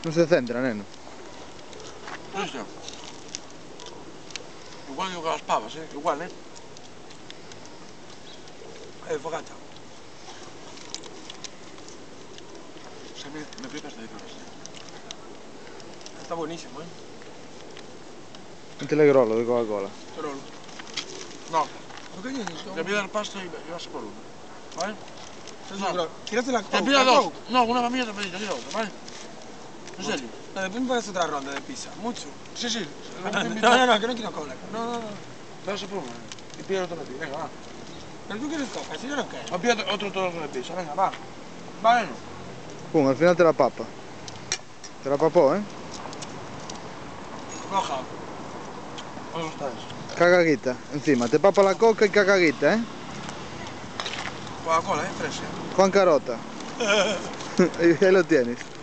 No se centra, neno. Listo. Igual que con las pavas, igual, Fogata. Se me flipa esta de flores. Está buenísimo, Un telegrolo de Coca-Cola. Pero no. Te voy a dar pasta y vas por uno, ¿vale? No. Tírate la Te pido dos. No, una mía te pedí, te quiero otra, ¿vale? En serio. Después me pones otra ronda de pizza. Mucho. Sí, sí. No, que no quiero cola. No. Vas por una. Y pide otro de ti, venga, va. Pero tú quieres coca, si yo no quiero. O pide otro trozo de pizza, venga, va. Va, neno. Pum, al final te la papa. Te la papó, Roja. ¿Dónde está eso? Cagaguita, encima. Te papa la coca y cagaguita, Coca-Cola, fresca. Juan Carota. Ahí lo tienes.